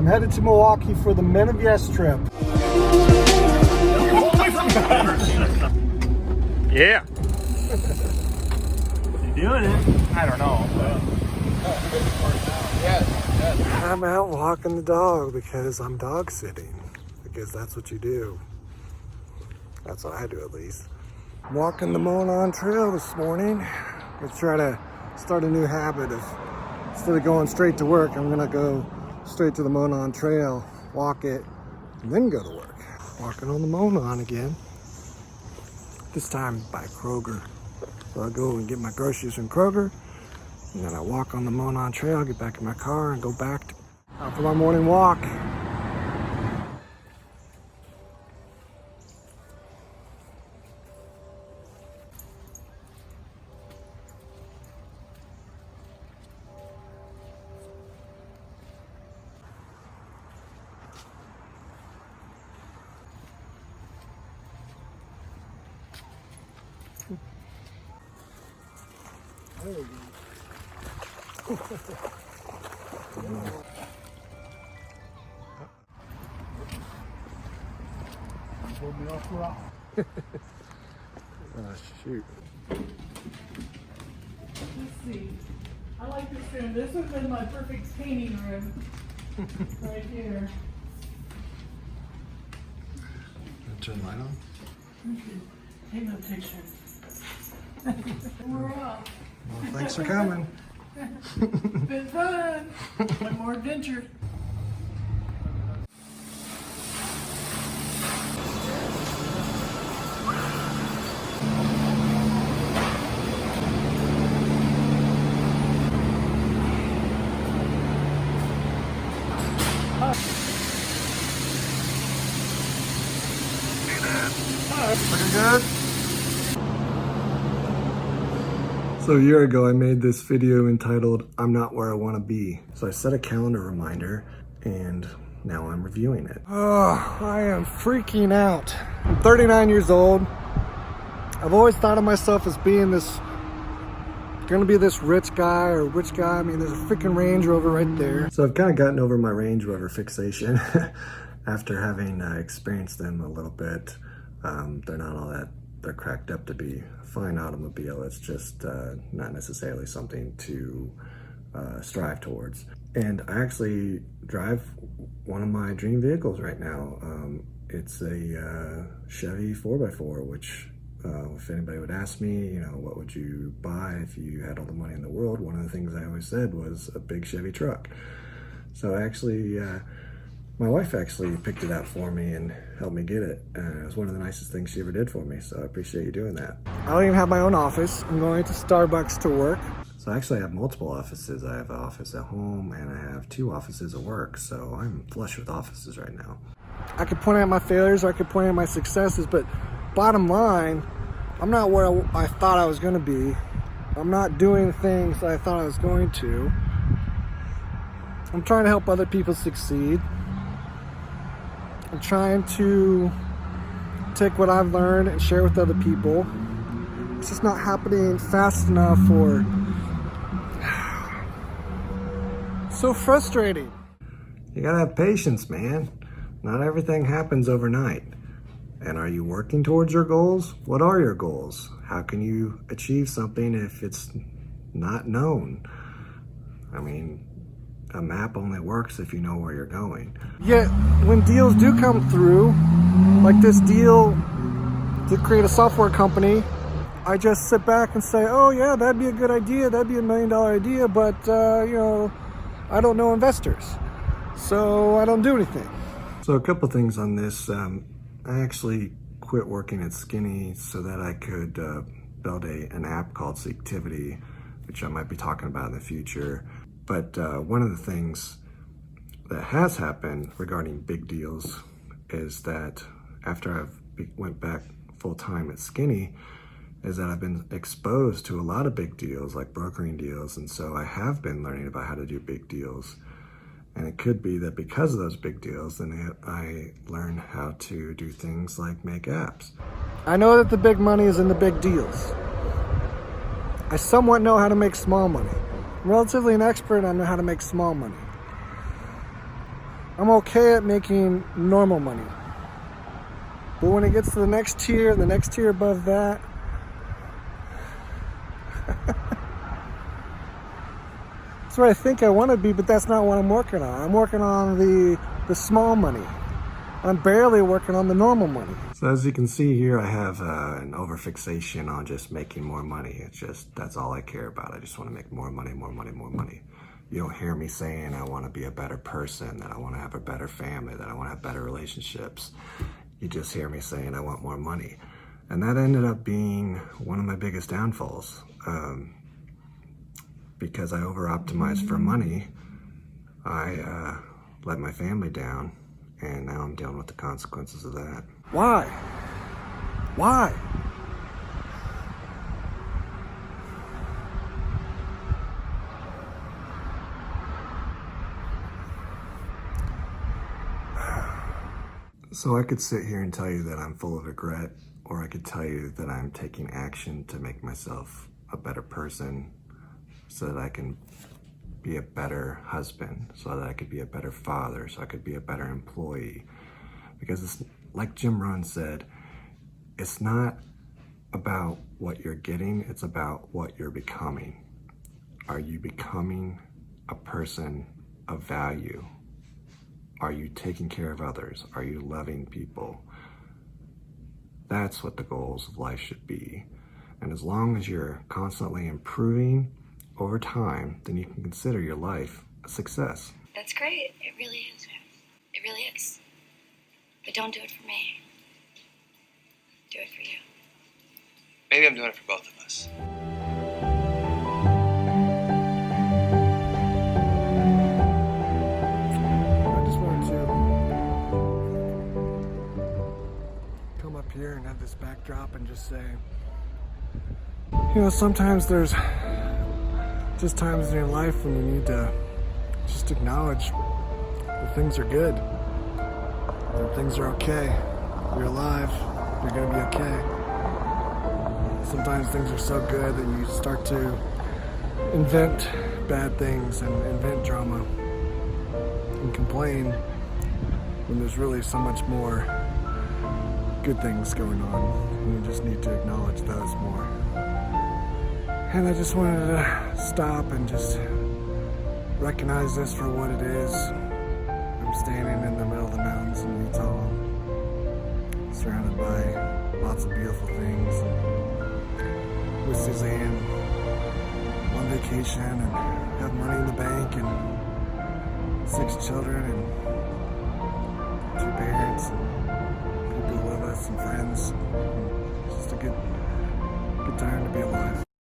I'm headed to Milwaukee for the Men of Yes trip. Yeah. You doing it? I don't know. I'm out walking the dog because I'm dog sitting. Because that's what you do. That's what I do, at least. I'm walking the Monon Trail this morning. Let's try to start a new habit of, instead of going straight to work, I'm gonna go straight to the Monon Trail, walk it, and then go to work. Walking on the Monon again. This time by Kroger. So I go and get my groceries from Kroger, and then I walk on the Monon Trail, get back in my car, and go back out for my morning walk. There we go. Pulled me off the rock. Oh, shoot. Let's see. I like this room. This would have been my perfect painting room. Right here. Turn the light on. Take no pictures. We're off. Well, thanks for coming. Been fun. One more adventure. Looking good? So a year ago, I made this video entitled, I'm Not Where I Want to Be. So I set a calendar reminder, and now I'm reviewing it. Oh, I am freaking out. I'm 39 years old. I've always thought of myself as being gonna be this rich guy or rich guy. I mean, there's a freaking Range Rover right there. So I've kind of gotten over my Range Rover fixation after having experienced them a little bit. They're not all that they're cracked up to be a fine automobile. It's just not necessarily something to strive towards. And I actually drive one of my dream vehicles right now. It's a Chevy 4x4, which if anybody would ask me, you know, what would you buy if you had all the money in the world? One of the things I always said was a big Chevy truck. So actually, my wife actually picked it out for me and helped me get it. It was one of the nicest things she ever did for me, so I appreciate you doing that. I don't even have my own office. I'm going to Starbucks to work. So actually I have multiple offices. I have an office at home and I have 2 offices at work, so I'm flush with offices right now. I could point out my failures or I could point out my successes, but bottom line, I'm not where I thought I was going to be. I'm not doing things that I thought I was going to. I'm trying to help other people succeed. I'm trying to take what I've learned and share with other people. It's just not happening fast enough, or so frustrating. You gotta have patience, man. Not everything happens overnight. And are you working towards your goals? What are your goals? How can you achieve something if it's not known? I mean, a map only works if you know where you're going. Yet, when deals do come through, like this deal to create a software company, I just sit back and say, oh yeah, that'd be a good idea, that'd be $1 million idea, but you know, I don't know investors, so I don't do anything. So a couple things on this. I actually quit working at Skinny so that I could build an app called Seektivity, which I might be talking about in the future. But one of the things that has happened regarding big deals is that after I've went back full-time at Skinny, is that I've been exposed to a lot of big deals, like brokering deals, and so I have been learning about how to do big deals. And it could be that because of those big deals, then I learn how to do things like make apps. I know that the big money is in the big deals. I somewhat know how to make small money. I'm relatively an expert on how to make small money. I'm okay at making normal money. But when it gets to the next tier and the next tier above that, that's where I think I want to be, but that's not what I'm working on. I'm working on the small money. I'm barely working on the normal money. So as you can see here, I have an overfixation on just making more money. It's just, that's all I care about. I just want to make more money, more money, more money. You don't hear me saying I want to be a better person, that I want to have a better family, that I want to have better relationships. You just hear me saying I want more money. And that ended up being one of my biggest downfalls. Because I over-optimized for money, I let my family down, and now I'm dealing with the consequences of that. Why? Why? So I could sit here and tell you that I'm full of regret, or I could tell you that I'm taking action to make myself a better person so that I can be a better husband, so that I could be a better father, so I could be a better employee. Because it's like Jim Rohn said, it's not about what you're getting, it's about what you're becoming. Are you becoming a person of value? Are you taking care of others? Are you loving people? That's what the goals of life should be. And as long as you're constantly improving over time, then you can consider your life a success. That's great. It really is. It really is. But don't do it for me. Do it for you. Maybe I'm doing it for both of us. I just wanted to come up here and have this backdrop and just say, you know, sometimes there's just times in your life when you need to just acknowledge that things are good, that things are okay, you're alive, you're gonna be okay. Sometimes things are so good that you start to invent bad things and invent drama and complain when there's really so much more good things going on, and you just need to acknowledge those more. And I just wanted to stop and just recognize this for what it is. I'm standing in the middle of the mountains in Utah, surrounded by lots of beautiful things, with Suzanne on vacation and have money in the bank and 6 children and 2 parents and people who love us and friends. It's just a good time to be alive.